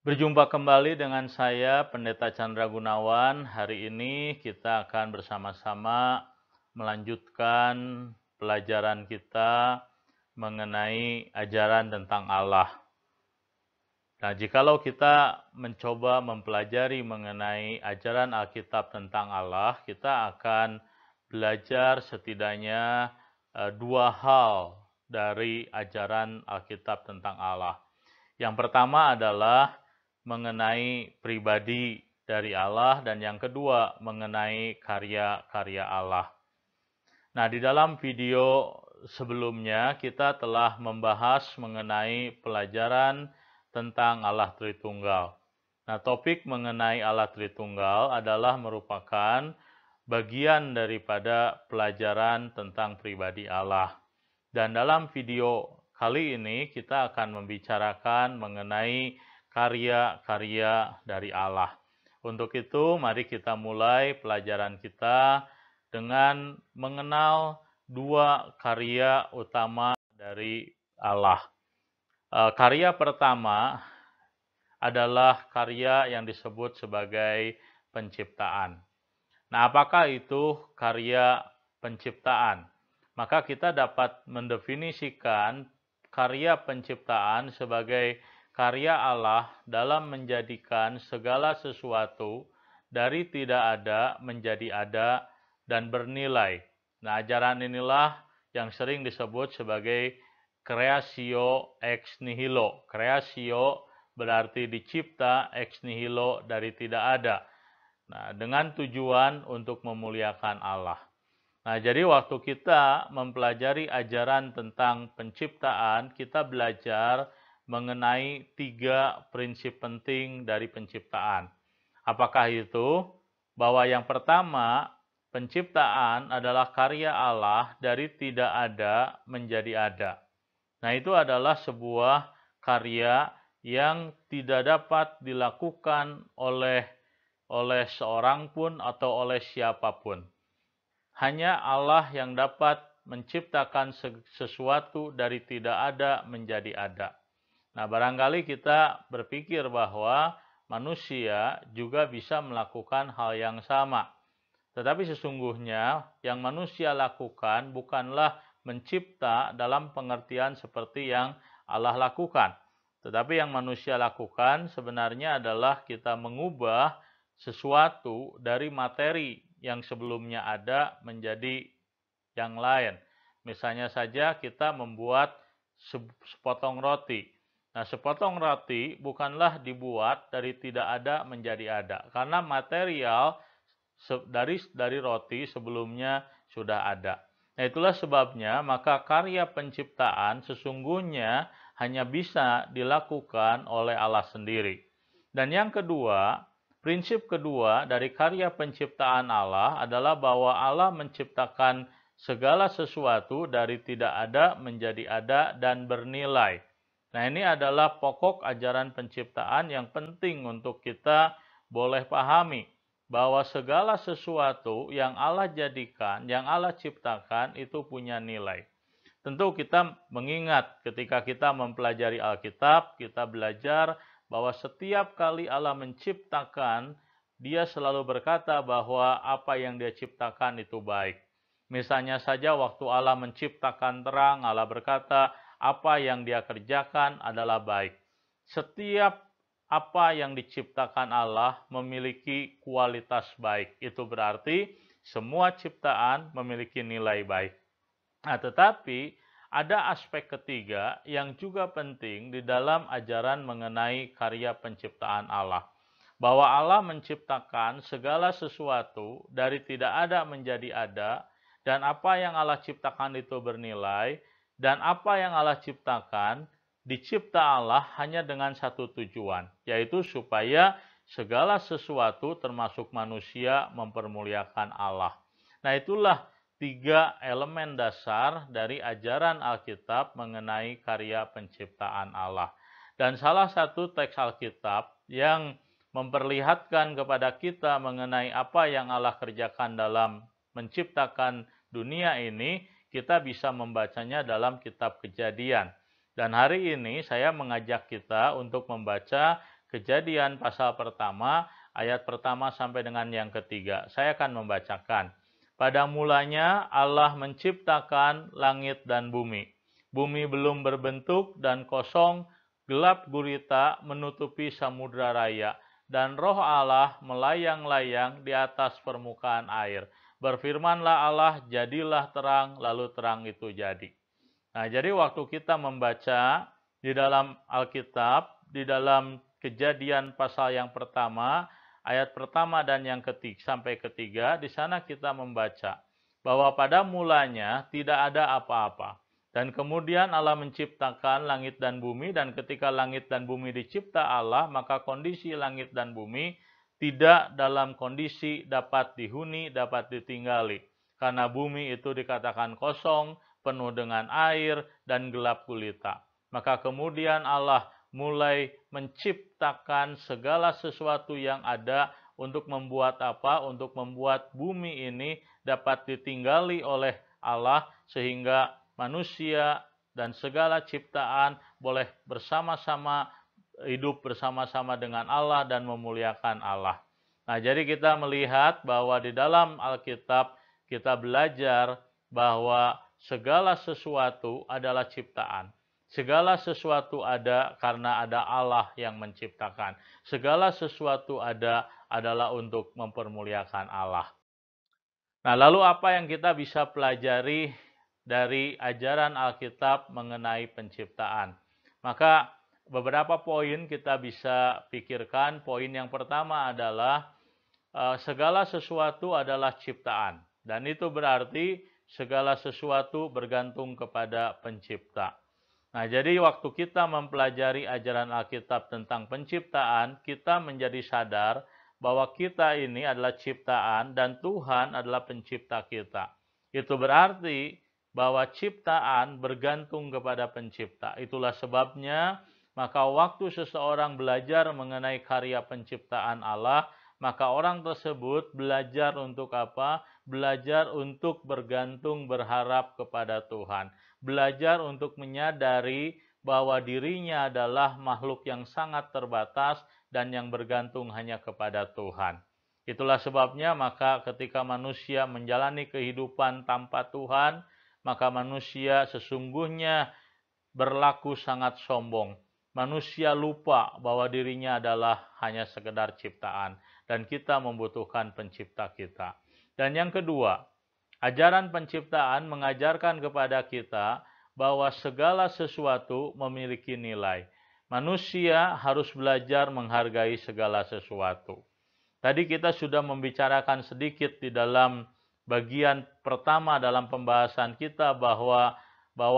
Berjumpa kembali dengan saya, Pendeta Chandra Gunawan. Hari ini kita akan bersama-sama melanjutkan pelajaran kita mengenai ajaran tentang Allah. Nah, jikalau kita mencoba mempelajari mengenai ajaran Alkitab tentang Allah, kita akan belajar setidaknya dua hal dari ajaran Alkitab tentang Allah. Yang pertama adalah mengenai pribadi dari Allah, dan yang kedua mengenai karya-karya Allah. Nah, di dalam video sebelumnya kita telah membahas mengenai pelajaran tentang Allah Tritunggal. Nah, topik mengenai Allah Tritunggal adalah merupakan bagian daripada pelajaran tentang pribadi Allah. Dan dalam video kali ini kita akan membicarakan mengenai karya-karya dari Allah. Untuk itu, mari kita mulai pelajaran kita dengan mengenal dua karya utama dari Allah. Karya pertama adalah karya yang disebut sebagai penciptaan. Nah, apakah itu karya penciptaan? Maka kita dapat mendefinisikan karya penciptaan sebagai karya Allah dalam menjadikan segala sesuatu dari tidak ada menjadi ada dan bernilai. Nah, ajaran inilah yang sering disebut sebagai creatio ex nihilo. Creatio berarti dicipta, ex nihilo dari tidak ada. Nah, dengan tujuan untuk memuliakan Allah. Nah, jadi waktu kita mempelajari ajaran tentang penciptaan, kita belajar mengenai tiga prinsip penting dari penciptaan. Apakah itu? Bahwa yang pertama, penciptaan adalah karya Allah dari tidak ada menjadi ada. Nah, itu adalah sebuah karya yang tidak dapat dilakukan oleh seorang pun atau oleh siapapun. Hanya Allah yang dapat menciptakan sesuatu dari tidak ada menjadi ada. Nah, barangkali kita berpikir bahwa manusia juga bisa melakukan hal yang sama. Tetapi sesungguhnya yang manusia lakukan bukanlah mencipta dalam pengertian seperti yang Allah lakukan. Tetapi yang manusia lakukan sebenarnya adalah kita mengubah sesuatu dari materi yang sebelumnya ada menjadi yang lain. Misalnya saja kita membuat sepotong roti. Nah, sepotong roti bukanlah dibuat dari tidak ada menjadi ada, karena material dari roti sebelumnya sudah ada. Nah, itulah sebabnya maka karya penciptaan sesungguhnya hanya bisa dilakukan oleh Allah sendiri. Dan yang kedua, prinsip kedua dari karya penciptaan Allah adalah bahwa Allah menciptakan segala sesuatu dari tidak ada menjadi ada dan bernilai. Nah, ini adalah pokok ajaran penciptaan yang penting untuk kita boleh pahami, bahwa segala sesuatu yang Allah jadikan, yang Allah ciptakan itu punya nilai. Tentu kita mengingat ketika kita mempelajari Alkitab, kita belajar bahwa setiap kali Allah menciptakan, Dia selalu berkata bahwa apa yang Dia ciptakan itu baik. Misalnya saja waktu Allah menciptakan terang, Allah berkata apa yang Dia kerjakan adalah baik. Setiap apa yang diciptakan Allah memiliki kualitas baik. Itu berarti semua ciptaan memiliki nilai baik. Nah, tetapi ada aspek ketiga yang juga penting di dalam ajaran mengenai karya penciptaan Allah. Bahwa Allah menciptakan segala sesuatu dari tidak ada menjadi ada, dan apa yang Allah ciptakan itu bernilai, dan apa yang Allah ciptakan dicipta Allah hanya dengan satu tujuan, yaitu supaya segala sesuatu termasuk manusia mempermuliakan Allah. Nah, itulah tiga elemen dasar dari ajaran Alkitab mengenai karya penciptaan Allah. Dan salah satu teks Alkitab yang memperlihatkan kepada kita mengenai apa yang Allah kerjakan dalam menciptakan dunia ini, kita bisa membacanya dalam kitab Kejadian. Dan hari ini saya mengajak kita untuk membaca Kejadian pasal pertama, ayat pertama sampai dengan yang ketiga. Saya akan membacakan. Pada mulanya Allah menciptakan langit dan bumi. Bumi belum berbentuk dan kosong, gelap gulita menutupi samudra raya, dan roh Allah melayang-layang di atas permukaan air. Berfirmanlah Allah, jadilah terang, lalu terang itu jadi. Nah, jadi waktu kita membaca di dalam Alkitab, di dalam Kejadian pasal yang pertama, ayat pertama dan yang ketiga sampai ketiga, di sana kita membaca bahwa pada mulanya tidak ada apa-apa. Dan kemudian Allah menciptakan langit dan bumi, dan ketika langit dan bumi dicipta Allah, maka kondisi langit dan bumi tidak dalam kondisi dapat dihuni, dapat ditinggali. Karena bumi itu dikatakan kosong, penuh dengan air, dan gelap gulita. Maka kemudian Allah mulai menciptakan segala sesuatu yang ada untuk membuat apa? Untuk membuat bumi ini dapat ditinggali oleh Allah sehingga manusia dan segala ciptaan boleh bersama-sama hidup bersama-sama dengan Allah dan memuliakan Allah. Nah, jadi kita melihat bahwa di dalam Alkitab kita belajar bahwa segala sesuatu adalah ciptaan. Segala sesuatu ada karena ada Allah yang menciptakan. Segala sesuatu ada adalah untuk mempermuliakan Allah. Nah, lalu apa yang kita bisa pelajari dari ajaran Alkitab mengenai penciptaan? Maka beberapa poin kita bisa pikirkan. Poin yang pertama adalah segala sesuatu adalah ciptaan. Dan itu berarti segala sesuatu bergantung kepada pencipta. Nah, jadi waktu kita mempelajari ajaran Alkitab tentang penciptaan, kita menjadi sadar bahwa kita ini adalah ciptaan dan Tuhan adalah pencipta kita. Itu berarti bahwa ciptaan bergantung kepada pencipta. Itulah sebabnya, maka waktu seseorang belajar mengenai karya penciptaan Allah, maka orang tersebut belajar untuk apa? Belajar untuk bergantung, berharap kepada Tuhan. Belajar untuk menyadari bahwa dirinya adalah makhluk yang sangat terbatas dan yang bergantung hanya kepada Tuhan. Itulah sebabnya maka ketika manusia menjalani kehidupan tanpa Tuhan, maka manusia sesungguhnya berlaku sangat sombong. Manusia lupa bahwa dirinya adalah hanya sekedar ciptaan dan kita membutuhkan pencipta kita. Dan yang kedua, ajaran penciptaan mengajarkan kepada kita bahwa segala sesuatu memiliki nilai. Manusia harus belajar menghargai segala sesuatu. Tadi kita sudah membicarakan sedikit di dalam bagian pertama dalam pembahasan kita bahwa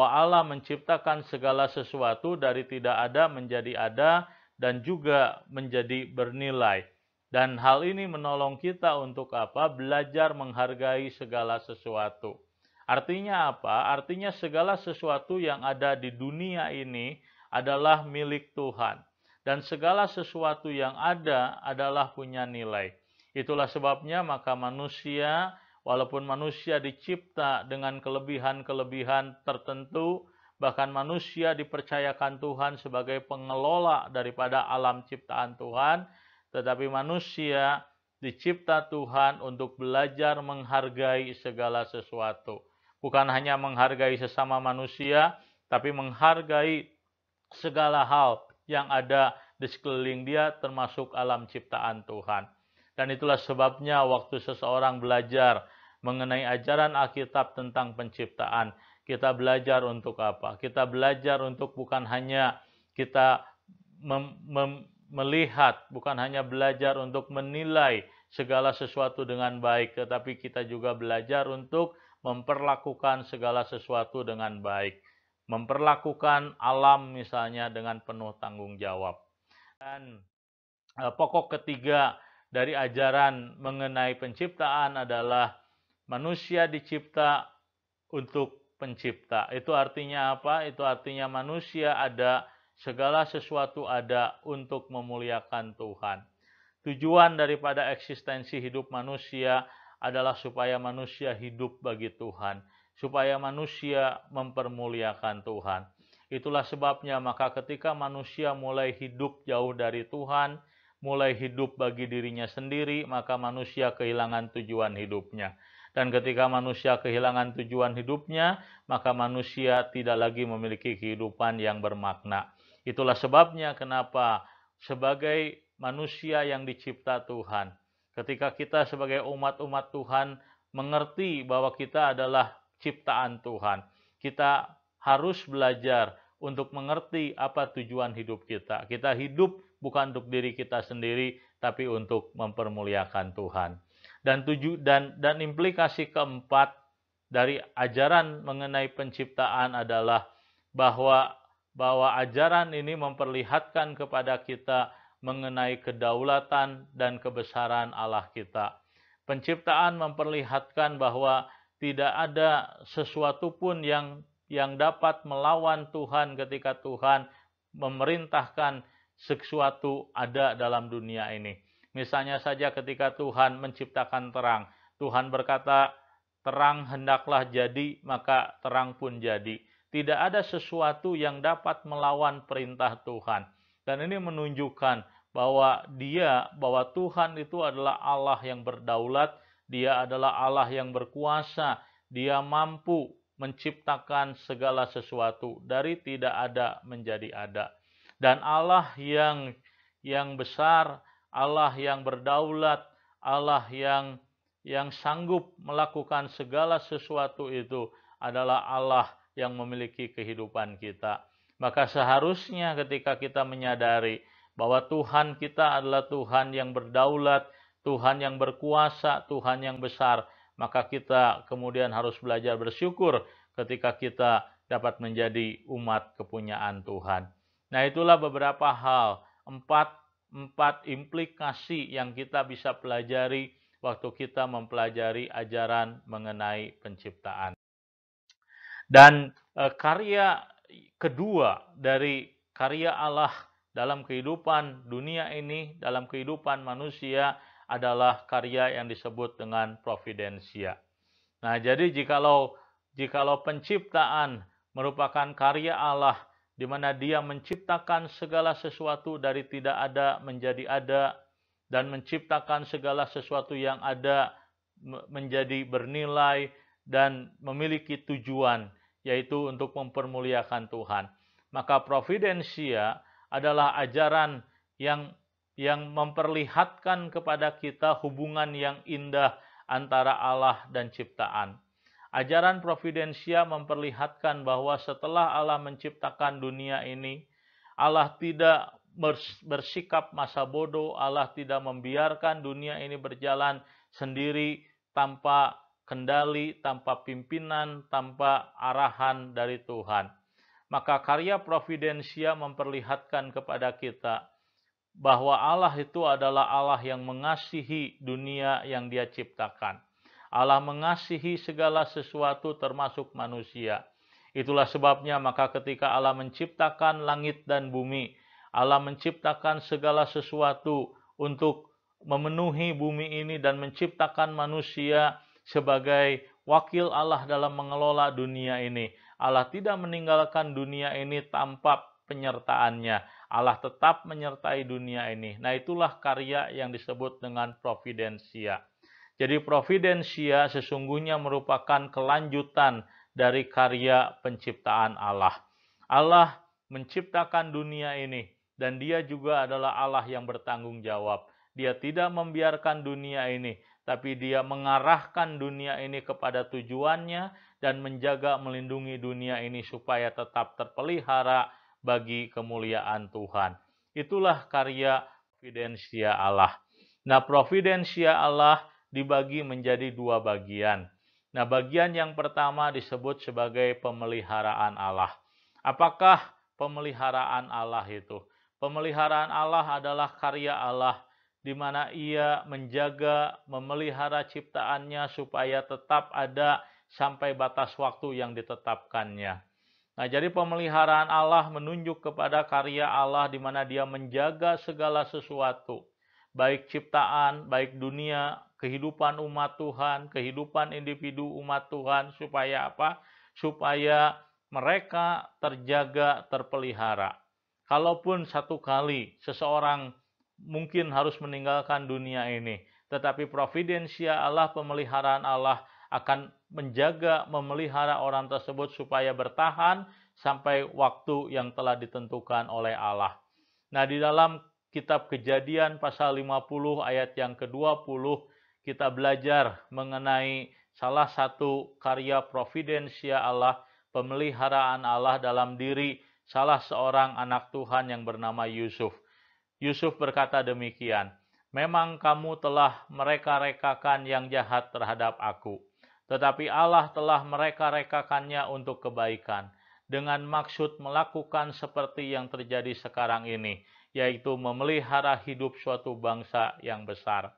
Allah menciptakan segala sesuatu dari tidak ada menjadi ada dan juga menjadi bernilai. Dan hal ini menolong kita untuk apa? Belajar menghargai segala sesuatu. Artinya apa? Artinya segala sesuatu yang ada di dunia ini adalah milik Tuhan. Dan segala sesuatu yang ada adalah punya nilai. Itulah sebabnya maka manusia, walaupun manusia dicipta dengan kelebihan-kelebihan tertentu, bahkan manusia dipercayakan Tuhan sebagai pengelola daripada alam ciptaan Tuhan, tetapi manusia dicipta Tuhan untuk belajar menghargai segala sesuatu. Bukan hanya menghargai sesama manusia, tapi menghargai segala hal yang ada di sekeliling dia termasuk alam ciptaan Tuhan. Dan itulah sebabnya waktu seseorang belajar mengenai ajaran Alkitab tentang penciptaan, kita belajar untuk apa? Kita belajar untuk bukan hanya kita melihat, bukan hanya belajar untuk menilai segala sesuatu dengan baik, tetapi kita juga belajar untuk memperlakukan segala sesuatu dengan baik. Memperlakukan alam misalnya dengan penuh tanggung jawab. Dan pokok ketiga dari ajaran mengenai penciptaan adalah manusia dicipta untuk pencipta. Itu artinya apa? Itu artinya manusia ada, segala sesuatu ada untuk memuliakan Tuhan. Tujuan daripada eksistensi hidup manusia adalah supaya manusia hidup bagi Tuhan, supaya manusia mempermuliakan Tuhan. Itulah sebabnya maka ketika manusia mulai hidup jauh dari Tuhan, mulai hidup bagi dirinya sendiri, maka manusia kehilangan tujuan hidupnya. Dan ketika manusia kehilangan tujuan hidupnya, maka manusia tidak lagi memiliki kehidupan yang bermakna. Itulah sebabnya kenapa sebagai manusia yang dicipta Tuhan, ketika kita sebagai umat-umat Tuhan mengerti bahwa kita adalah ciptaan Tuhan, kita harus belajar untuk mengerti apa tujuan hidup kita. Kita hidup bukan untuk diri kita sendiri, tapi untuk mempermuliakan Tuhan. Dan implikasi keempat dari ajaran mengenai penciptaan adalah bahwa ajaran ini memperlihatkan kepada kita mengenai kedaulatan dan kebesaran Allah kita. Penciptaan memperlihatkan bahwa tidak ada sesuatu pun yang dapat melawan Tuhan ketika Tuhan memerintahkan sesuatu ada dalam dunia ini. Misalnya saja ketika Tuhan menciptakan terang, Tuhan berkata, terang hendaklah jadi, maka terang pun jadi. Tidak ada sesuatu yang dapat melawan perintah Tuhan. Dan ini menunjukkan bahwa Tuhan itu adalah Allah yang berdaulat, Dia adalah Allah yang berkuasa, Dia mampu menciptakan segala sesuatu dari tidak ada menjadi ada. Dan Allah yang besar, Allah yang berdaulat, Allah yang sanggup melakukan segala sesuatu itu adalah Allah yang memiliki kehidupan kita. Maka seharusnya ketika kita menyadari bahwa Tuhan kita adalah Tuhan yang berdaulat, Tuhan yang berkuasa, Tuhan yang besar, maka kita kemudian harus belajar bersyukur ketika kita dapat menjadi umat kepunyaan Tuhan. Nah, itulah beberapa hal, empat implikasi yang kita bisa pelajari waktu kita mempelajari ajaran mengenai penciptaan. Dan karya kedua dari karya Allah dalam kehidupan dunia ini, dalam kehidupan manusia adalah karya yang disebut dengan providensia. Nah, jadi jikalau penciptaan merupakan karya Allah, di mana Dia menciptakan segala sesuatu dari tidak ada menjadi ada, dan menciptakan segala sesuatu yang ada menjadi bernilai dan memiliki tujuan, yaitu untuk mempermuliakan Tuhan. Maka providensia adalah ajaran yang memperlihatkan kepada kita hubungan yang indah antara Allah dan ciptaan. Ajaran providensia memperlihatkan bahwa setelah Allah menciptakan dunia ini, Allah tidak bersikap masa bodoh, Allah tidak membiarkan dunia ini berjalan sendiri tanpa kendali, tanpa pimpinan, tanpa arahan dari Tuhan. Maka karya providensia memperlihatkan kepada kita bahwa Allah itu adalah Allah yang mengasihi dunia yang Dia ciptakan. Allah mengasihi segala sesuatu termasuk manusia. Itulah sebabnya maka ketika Allah menciptakan langit dan bumi, Allah menciptakan segala sesuatu untuk memenuhi bumi ini dan menciptakan manusia sebagai wakil Allah dalam mengelola dunia ini. Allah tidak meninggalkan dunia ini tanpa penyertaannya. Allah tetap menyertai dunia ini. Nah, itulah karya yang disebut dengan providensia. Jadi providensia sesungguhnya merupakan kelanjutan dari karya penciptaan Allah. Allah menciptakan dunia ini dan Dia juga adalah Allah yang bertanggung jawab. Dia tidak membiarkan dunia ini, tapi Dia mengarahkan dunia ini kepada tujuannya dan menjaga melindungi dunia ini supaya tetap terpelihara bagi kemuliaan Tuhan. Itulah karya providensia Allah. Nah, providensia Allah dibagi menjadi dua bagian. Nah, bagian yang pertama disebut sebagai pemeliharaan Allah. Apakah pemeliharaan Allah itu? Pemeliharaan Allah adalah karya Allah di mana Ia menjaga, memelihara ciptaannya supaya tetap ada sampai batas waktu yang ditetapkannya. Nah, jadi pemeliharaan Allah menunjuk kepada karya Allah di mana Dia menjaga segala sesuatu, baik ciptaan, baik dunia, kehidupan umat Tuhan, kehidupan individu umat Tuhan, supaya apa? Supaya mereka terjaga, terpelihara. Kalaupun satu kali seseorang mungkin harus meninggalkan dunia ini, tetapi providensia Allah, pemeliharaan Allah akan menjaga, memelihara orang tersebut supaya bertahan sampai waktu yang telah ditentukan oleh Allah. Nah, di dalam kitab Kejadian pasal 50 ayat yang ke-20, kita belajar mengenai salah satu karya providensia Allah, pemeliharaan Allah dalam diri salah seorang anak Tuhan yang bernama Yusuf. Yusuf berkata demikian, "Memang kamu telah mereka-rekakan yang jahat terhadap aku, tetapi Allah telah mereka-rekakannya untuk kebaikan, dengan maksud melakukan seperti yang terjadi sekarang ini, yaitu memelihara hidup suatu bangsa yang besar."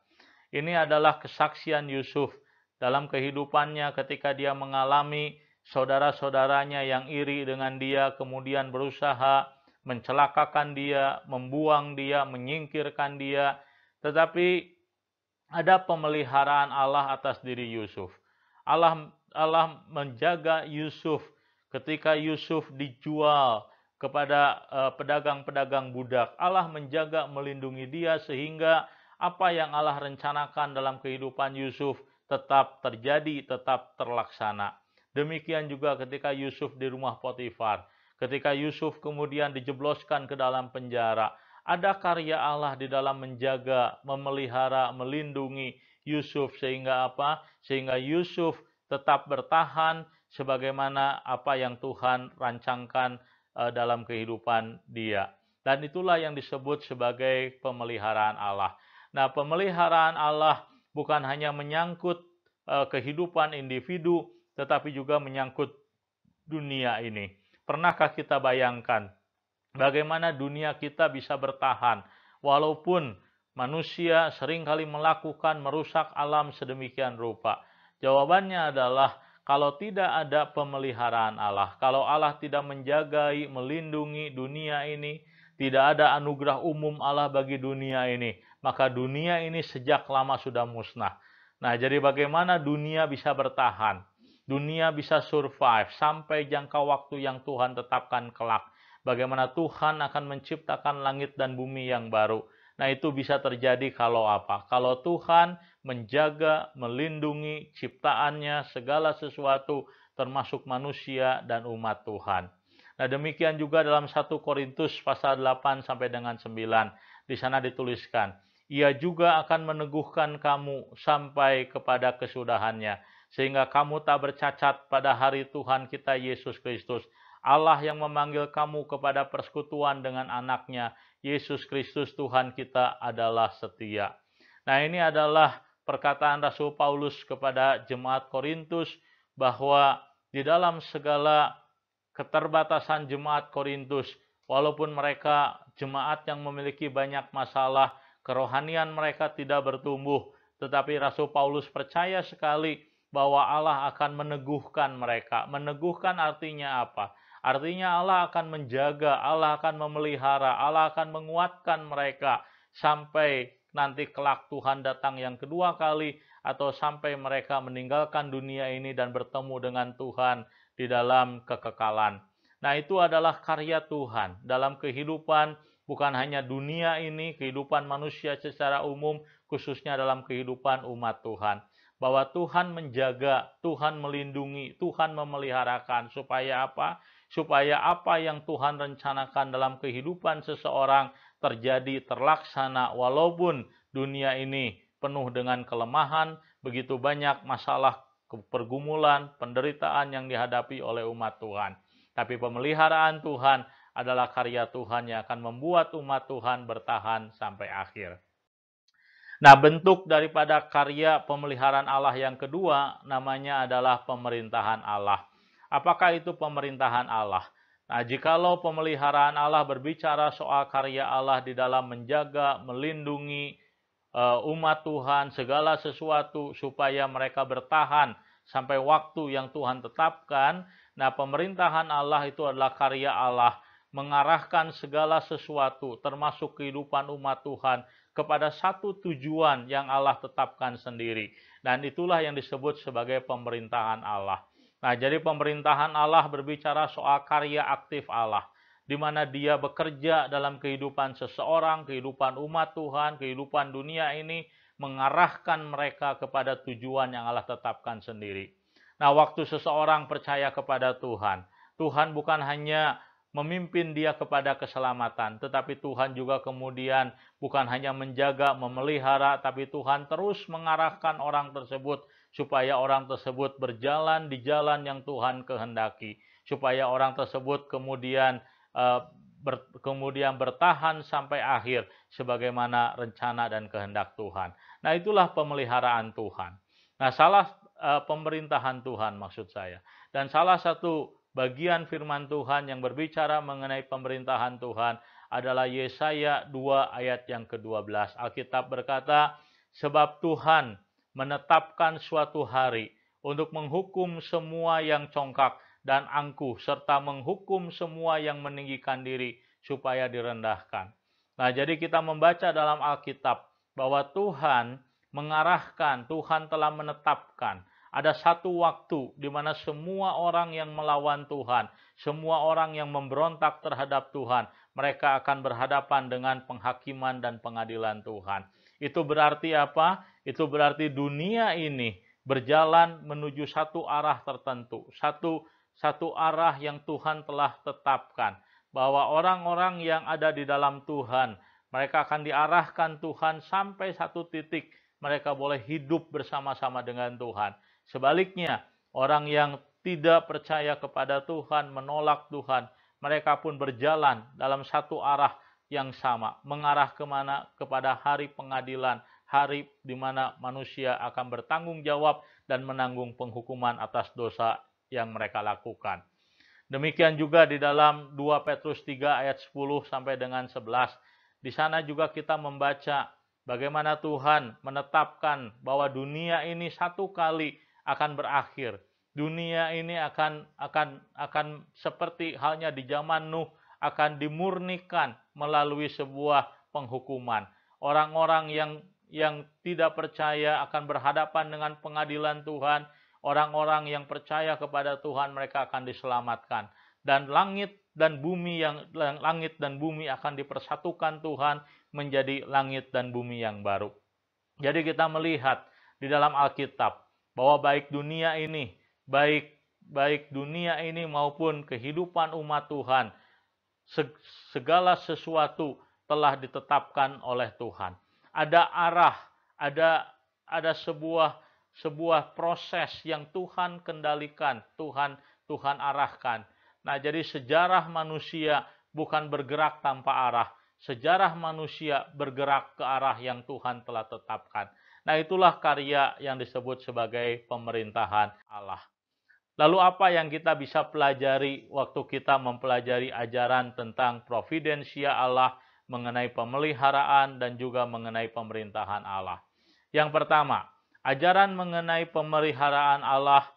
Ini adalah kesaksian Yusuf dalam kehidupannya ketika dia mengalami saudara-saudaranya yang iri dengan dia, kemudian berusaha mencelakakan dia, membuang dia, menyingkirkan dia. Tetapi ada pemeliharaan Allah atas diri Yusuf. Allah menjaga Yusuf ketika Yusuf dijual kepada pedagang-pedagang budak. Allah menjaga, melindungi dia sehingga apa yang Allah rencanakan dalam kehidupan Yusuf tetap terjadi, tetap terlaksana. Demikian juga ketika Yusuf di rumah Potifar. Ketika Yusuf kemudian dijebloskan ke dalam penjara, ada karya Allah di dalam menjaga, memelihara, melindungi Yusuf sehingga apa? Sehingga Yusuf tetap bertahan sebagaimana apa yang Tuhan rancangkan dalam kehidupan dia. Dan itulah yang disebut sebagai pemeliharaan Allah. Nah, pemeliharaan Allah bukan hanya menyangkut kehidupan individu, tetapi juga menyangkut dunia ini. Pernahkah kita bayangkan bagaimana dunia kita bisa bertahan walaupun manusia seringkali melakukan merusak alam sedemikian rupa? Jawabannya adalah kalau tidak ada pemeliharaan Allah, kalau Allah tidak menjagai, melindungi dunia ini, tidak ada anugerah umum Allah bagi dunia ini, maka dunia ini sejak lama sudah musnah. Nah, jadi bagaimana dunia bisa bertahan? Dunia bisa survive sampai jangka waktu yang Tuhan tetapkan kelak. Bagaimana Tuhan akan menciptakan langit dan bumi yang baru. Nah, itu bisa terjadi kalau apa? Kalau Tuhan menjaga, melindungi ciptaannya, segala sesuatu, termasuk manusia dan umat Tuhan. Nah, demikian juga dalam 1 Korintus pasal 8 sampai dengan 9. Di sana dituliskan, "Ia juga akan meneguhkan kamu sampai kepada kesudahannya, sehingga kamu tak bercacat pada hari Tuhan kita Yesus Kristus. Allah yang memanggil kamu kepada persekutuan dengan anaknya, Yesus Kristus Tuhan kita adalah setia." Nah, ini adalah perkataan Rasul Paulus kepada jemaat Korintus bahwa di dalam segala keterbatasan jemaat Korintus, walaupun mereka jemaat yang memiliki banyak masalah, kerohanian mereka tidak bertumbuh, tetapi Rasul Paulus percaya sekali bahwa Allah akan meneguhkan mereka. Meneguhkan artinya apa? Artinya Allah akan menjaga, Allah akan memelihara, Allah akan menguatkan mereka sampai nanti kelak Tuhan datang yang kedua kali, atau sampai mereka meninggalkan dunia ini dan bertemu dengan Tuhan di dalam kekekalan. Nah, itu adalah karya Tuhan dalam kehidupan bukan hanya dunia ini, kehidupan manusia secara umum, khususnya dalam kehidupan umat Tuhan. Bahwa Tuhan menjaga, Tuhan melindungi, Tuhan memeliharakan. Supaya apa? Supaya apa yang Tuhan rencanakan dalam kehidupan seseorang terjadi, terlaksana, walaupun dunia ini penuh dengan kelemahan, begitu banyak masalah, pergumulan, penderitaan yang dihadapi oleh umat Tuhan. Tapi pemeliharaan Tuhan adalah karya Tuhan yang akan membuat umat Tuhan bertahan sampai akhir. Nah, bentuk daripada karya pemeliharaan Allah yang kedua namanya adalah pemerintahan Allah. Apakah itu pemerintahan Allah? Nah, jikalau pemeliharaan Allah berbicara soal karya Allah di dalam menjaga, melindungi umat Tuhan, segala sesuatu supaya mereka bertahan sampai waktu yang Tuhan tetapkan. Nah, pemerintahan Allah itu adalah karya Allah, mengarahkan segala sesuatu termasuk kehidupan umat Tuhan kepada satu tujuan yang Allah tetapkan sendiri. Dan itulah yang disebut sebagai pemerintahan Allah. Nah, jadi pemerintahan Allah berbicara soal karya aktif Allah, di mana Dia bekerja dalam kehidupan seseorang, kehidupan umat Tuhan, kehidupan dunia ini, mengarahkan mereka kepada tujuan yang Allah tetapkan sendiri. Nah, waktu seseorang percaya kepada Tuhan, Tuhan bukan hanya memimpin dia kepada keselamatan, tetapi Tuhan juga kemudian bukan hanya menjaga, memelihara, tapi Tuhan terus mengarahkan orang tersebut supaya orang tersebut berjalan di jalan yang Tuhan kehendaki, supaya orang tersebut kemudian bertahan sampai akhir sebagaimana rencana dan kehendak Tuhan. Nah, itulah pemeliharaan Tuhan. Nah, pemerintahan Tuhan maksud saya. Dan salah satu bagian firman Tuhan yang berbicara mengenai pemerintahan Tuhan adalah Yesaya 2 ayat yang ke-12. Alkitab berkata, sebab Tuhan menetapkan suatu hari untuk menghukum semua yang congkak dan angkuh, serta menghukum semua yang meninggikan diri supaya direndahkan. Nah, jadi kita membaca dalam Alkitab bahwa Tuhan mengarahkan, Tuhan telah menetapkan. Ada satu waktu di mana semua orang yang melawan Tuhan, semua orang yang memberontak terhadap Tuhan, mereka akan berhadapan dengan penghakiman dan pengadilan Tuhan. Itu berarti apa? Itu berarti dunia ini berjalan menuju satu arah tertentu, satu arah yang Tuhan telah tetapkan, bahwa orang-orang yang ada di dalam Tuhan, mereka akan diarahkan Tuhan sampai satu titik mereka boleh hidup bersama-sama dengan Tuhan. Sebaliknya, orang yang tidak percaya kepada Tuhan, menolak Tuhan, mereka pun berjalan dalam satu arah yang sama. Mengarah kemana? Kepada hari pengadilan, hari di mana manusia akan bertanggung jawab dan menanggung penghukuman atas dosa yang mereka lakukan. Demikian juga di dalam 2 Petrus 3 ayat 10 sampai dengan 11. Di sana juga kita membaca bagaimana Tuhan menetapkan bahwa dunia ini satu kali akan berakhir. Dunia ini akan seperti halnya di zaman Nuh, akan dimurnikan melalui sebuah penghukuman. Orang-orang yang tidak percaya akan berhadapan dengan pengadilan Tuhan. Orang-orang yang percaya kepada Tuhan, mereka akan diselamatkan. Dan langit dan bumi akan dipersatukan Tuhan menjadi langit dan bumi yang baru. Jadi kita melihat di dalam Alkitab bahwa baik dunia ini maupun kehidupan umat Tuhan, segala sesuatu telah ditetapkan oleh Tuhan. Ada arah, ada sebuah proses yang Tuhan kendalikan, Tuhan arahkan. Nah, jadi sejarah manusia bukan bergerak tanpa arah. Sejarah manusia bergerak ke arah yang Tuhan telah tetapkan. Nah, itulah karya yang disebut sebagai pemerintahan Allah. Lalu apa yang kita bisa pelajari waktu kita mempelajari ajaran tentang providensia Allah, mengenai pemeliharaan dan juga mengenai pemerintahan Allah? Yang pertama, ajaran mengenai pemeliharaan Allah,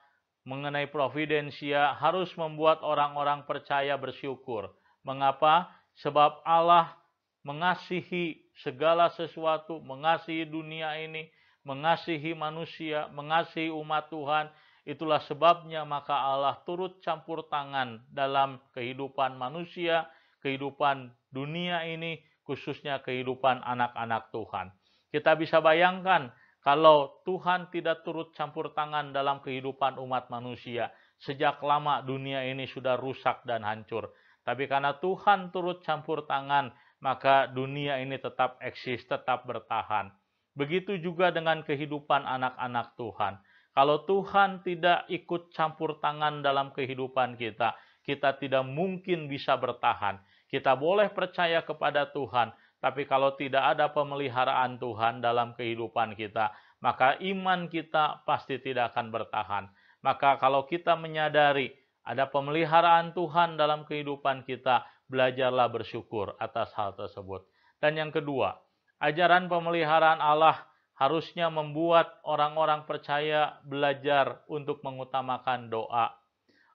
mengenai providensia harus membuat orang-orang percaya bersyukur. Mengapa? Sebab Allah mengasihi segala sesuatu, mengasihi dunia ini, mengasihi manusia, mengasihi umat Tuhan. Itulah sebabnya maka Allah turut campur tangan dalam kehidupan manusia, kehidupan dunia ini, khususnya kehidupan anak-anak Tuhan. Kita bisa bayangkan kalau Tuhan tidak turut campur tangan dalam kehidupan umat manusia, sejak lama dunia ini sudah rusak dan hancur. Tapi karena Tuhan turut campur tangan, maka dunia ini tetap eksis, tetap bertahan. Begitu juga dengan kehidupan anak-anak Tuhan. Kalau Tuhan tidak ikut campur tangan dalam kehidupan kita, kita tidak mungkin bisa bertahan. Kita boleh percaya kepada Tuhan, tapi kalau tidak ada pemeliharaan Tuhan dalam kehidupan kita, maka iman kita pasti tidak akan bertahan. Maka kalau kita menyadari ada pemeliharaan Tuhan dalam kehidupan kita, belajarlah bersyukur atas hal tersebut. Dan yang kedua, ajaran pemeliharaan Allah harusnya membuat orang-orang percaya belajar untuk mengutamakan doa.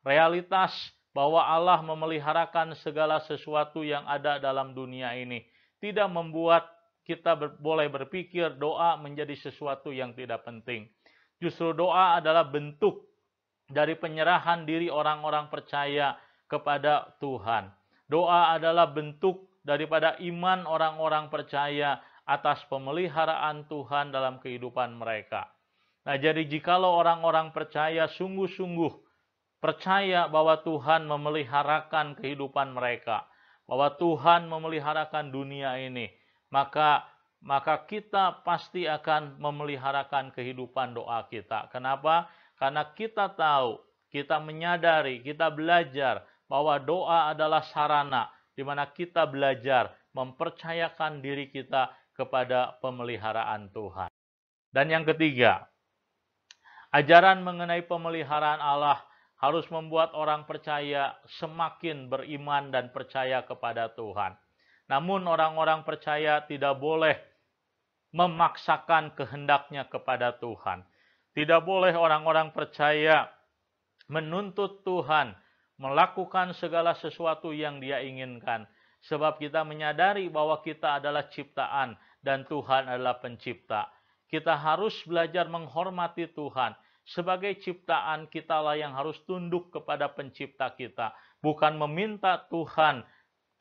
Realitas bahwa Allah memeliharakan segala sesuatu yang ada dalam dunia ini tidak membuat kita boleh berpikir doa menjadi sesuatu yang tidak penting. Justru doa adalah bentuk dari penyerahan diri orang-orang percaya kepada Tuhan. Doa adalah bentuk daripada iman orang-orang percaya atas pemeliharaan Tuhan dalam kehidupan mereka. Nah, jadi jikalau orang-orang percaya sungguh-sungguh percaya bahwa Tuhan memeliharakan kehidupan mereka, bahwa Tuhan memeliharakan dunia ini, maka kita pasti akan memeliharakan kehidupan doa kita. Kenapa? Karena kita tahu, kita menyadari, kita belajar bahwa doa adalah sarana di mana kita belajar mempercayakan diri kita kepada pemeliharaan Tuhan. Dan yang ketiga, ajaran mengenai pemeliharaan Allah harus membuat orang percaya semakin beriman dan percaya kepada Tuhan. Namun orang-orang percaya tidak boleh memaksakan kehendaknya kepada Tuhan. Tidak boleh orang-orang percaya menuntut Tuhan melakukan segala sesuatu yang Dia inginkan. Sebab kita menyadari bahwa kita adalah ciptaan dan Tuhan adalah pencipta. Kita harus belajar menghormati Tuhan. Sebagai ciptaan, kitalah yang harus tunduk kepada pencipta kita. Bukan meminta Tuhan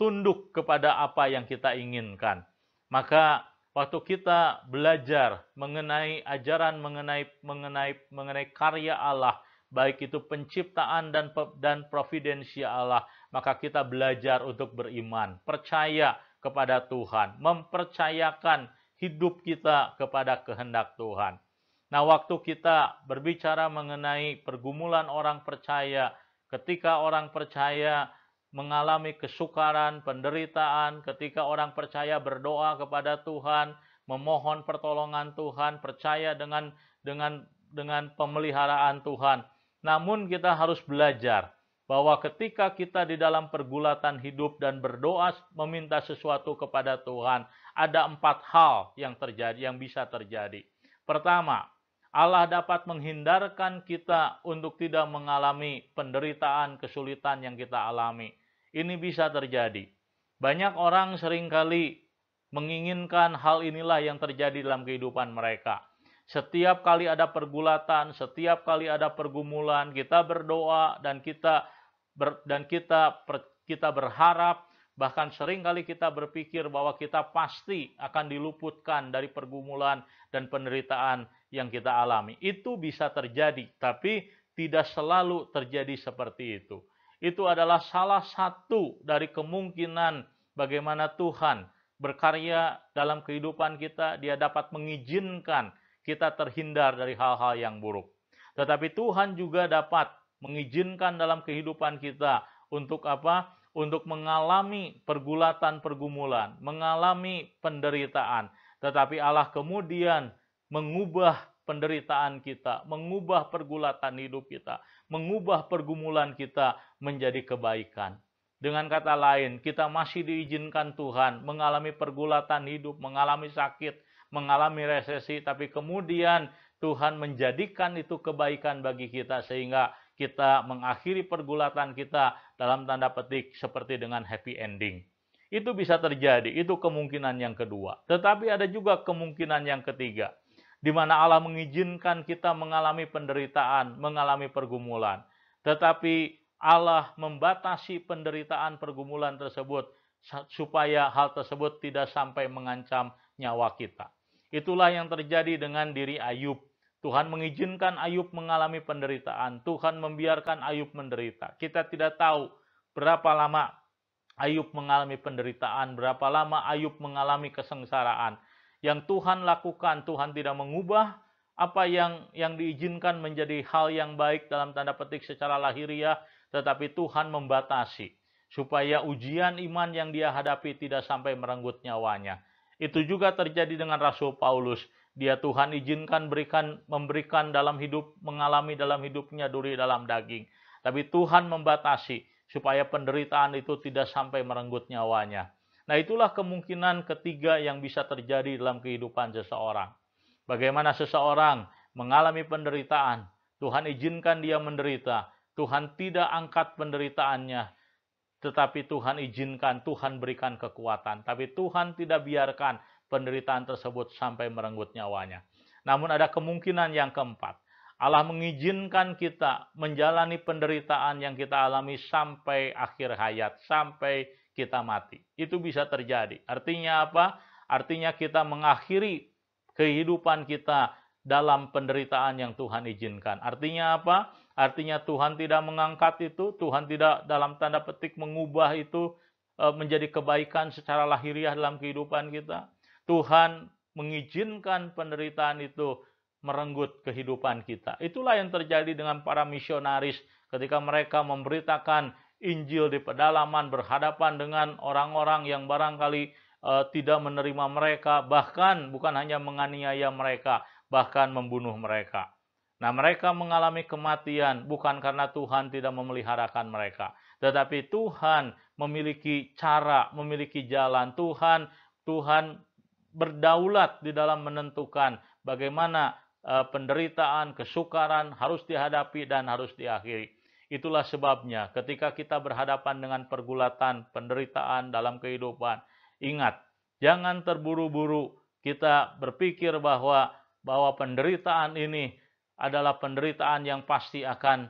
tunduk kepada apa yang kita inginkan. Maka waktu kita belajar mengenai ajaran mengenai karya Allah, baik itu penciptaan dan providensia Allah, maka kita belajar untuk beriman, percaya kepada Tuhan, mempercayakan hidup kita kepada kehendak Tuhan. Nah, waktu kita berbicara mengenai pergumulan orang percaya, ketika orang percaya mengalami kesukaran, penderitaan, ketika orang percaya berdoa kepada Tuhan, memohon pertolongan Tuhan, percaya dengan pemeliharaan Tuhan. Namun kita harus belajar bahwa ketika kita di dalam pergulatan hidup dan berdoa meminta sesuatu kepada Tuhan, ada 4 hal yang bisa terjadi. Pertama, Allah dapat menghindarkan kita untuk tidak mengalami penderitaan, kesulitan yang kita alami. Ini bisa terjadi. Banyak orang seringkali menginginkan hal inilah yang terjadi dalam kehidupan mereka. Setiap kali ada pergulatan, setiap kali ada pergumulan, kita berdoa dan kita berharap, bahkan seringkali kita berpikir bahwa kita pasti akan diluputkan dari pergumulan dan penderitaan yang kita alami. Itu bisa terjadi, tapi tidak selalu terjadi seperti itu. Itu adalah salah satu dari kemungkinan bagaimana Tuhan berkarya dalam kehidupan kita. Dia dapat mengizinkan kita terhindar dari hal-hal yang buruk. Tetapi Tuhan juga dapat mengizinkan dalam kehidupan kita untuk apa? Untuk mengalami pergulatan pergumulan, mengalami penderitaan. Tetapi Allah kemudian mengubah penderitaan kita, mengubah pergulatan hidup kita, mengubah pergumulan kita menjadi kebaikan. Dengan kata lain, kita masih diizinkan Tuhan mengalami pergulatan hidup, mengalami sakit, mengalami resesi, tapi kemudian Tuhan menjadikan itu kebaikan bagi kita sehingga kita mengakhiri pergulatan kita dalam tanda petik seperti dengan happy ending. Itu bisa terjadi, itu kemungkinan yang kedua. Tetapi ada juga kemungkinan yang ketiga, di mana Allah mengizinkan kita mengalami penderitaan, mengalami pergumulan. Tetapi Allah membatasi penderitaan pergumulan tersebut supaya hal tersebut tidak sampai mengancam nyawa kita. Itulah yang terjadi dengan diri Ayub. Tuhan mengizinkan Ayub mengalami penderitaan. Tuhan membiarkan Ayub menderita. Kita tidak tahu berapa lama Ayub mengalami penderitaan, berapa lama Ayub mengalami kesengsaraan. Yang Tuhan lakukan, Tuhan tidak mengubah apa yang diizinkan menjadi hal yang baik dalam tanda petik secara lahiriah, tetapi Tuhan membatasi supaya ujian iman yang dia hadapi tidak sampai merenggut nyawanya. Itu juga terjadi dengan Rasul Paulus. Dia Tuhan izinkan memberikan dalam hidup, mengalami dalam hidupnya duri dalam daging. Tapi Tuhan membatasi supaya penderitaan itu tidak sampai merenggut nyawanya. Nah, itulah kemungkinan ketiga yang bisa terjadi dalam kehidupan seseorang. Bagaimana seseorang mengalami penderitaan, Tuhan izinkan dia menderita. Tuhan tidak angkat penderitaannya, tetapi Tuhan izinkan, Tuhan berikan kekuatan. Tapi Tuhan tidak biarkan penderitaan tersebut sampai merenggut nyawanya. Namun ada kemungkinan yang keempat. Allah mengizinkan kita menjalani penderitaan yang kita alami sampai akhir hayat, sampai kita mati. Itu bisa terjadi. Artinya apa? Artinya kita mengakhiri kehidupan kita dalam penderitaan yang Tuhan izinkan. Artinya apa? Artinya Tuhan tidak mengangkat itu, Tuhan tidak dalam tanda petik mengubah itu menjadi kebaikan secara lahiriah dalam kehidupan kita. Tuhan mengizinkan penderitaan itu merenggut kehidupan kita. Itulah yang terjadi dengan para misionaris ketika mereka memberitakan Injil di pedalaman, berhadapan dengan orang-orang yang barangkali tidak menerima mereka, bahkan bukan hanya menganiaya mereka, bahkan membunuh mereka. Nah, mereka mengalami kematian bukan karena Tuhan tidak memeliharakan mereka, tetapi Tuhan memiliki cara, memiliki jalan. Tuhan berdaulat di dalam menentukan bagaimana penderitaan, kesukaran harus dihadapi dan harus diakhiri. Itulah sebabnya ketika kita berhadapan dengan pergulatan, penderitaan dalam kehidupan, ingat, jangan terburu-buru kita berpikir bahwa penderitaan ini adalah penderitaan yang pasti akan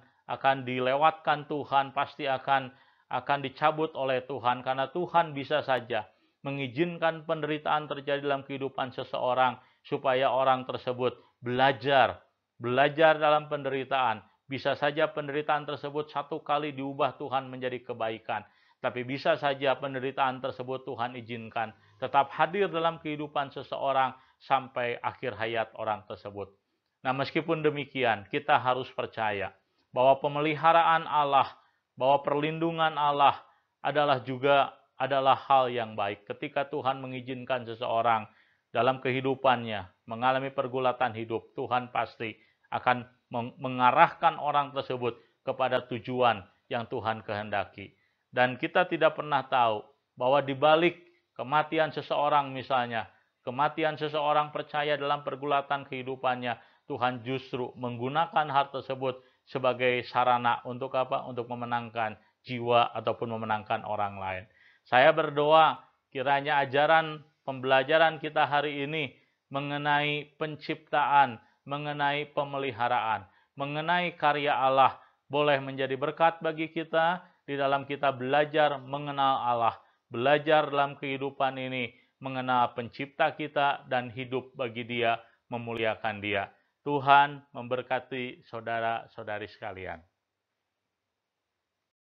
dilewatkan Tuhan, pasti akan dicabut oleh Tuhan, karena Tuhan bisa saja mengizinkan penderitaan terjadi dalam kehidupan seseorang supaya orang tersebut belajar dalam penderitaan. Bisa saja penderitaan tersebut satu kali diubah Tuhan menjadi kebaikan, tapi bisa saja penderitaan tersebut Tuhan izinkan tetap hadir dalam kehidupan seseorang sampai akhir hayat orang tersebut. Nah, meskipun demikian, kita harus percaya bahwa pemeliharaan Allah, bahwa perlindungan Allah adalah hal yang baik. Ketika Tuhan mengizinkan seseorang dalam kehidupannya mengalami pergulatan hidup, Tuhan pasti akan mengarahkan orang tersebut kepada tujuan yang Tuhan kehendaki. Dan kita tidak pernah tahu bahwa di balik kematian seseorang misalnya, kematian seseorang percaya dalam pergulatan kehidupannya, Tuhan justru menggunakan hal tersebut sebagai sarana untuk apa? Untuk memenangkan jiwa ataupun memenangkan orang lain. Saya berdoa kiranya ajaran pembelajaran kita hari ini mengenai penciptaan, mengenai pemeliharaan, mengenai karya Allah boleh menjadi berkat bagi kita di dalam kita belajar mengenal Allah, belajar dalam kehidupan ini mengenal pencipta kita dan hidup bagi Dia, memuliakan Dia. Tuhan memberkati saudara-saudari sekalian.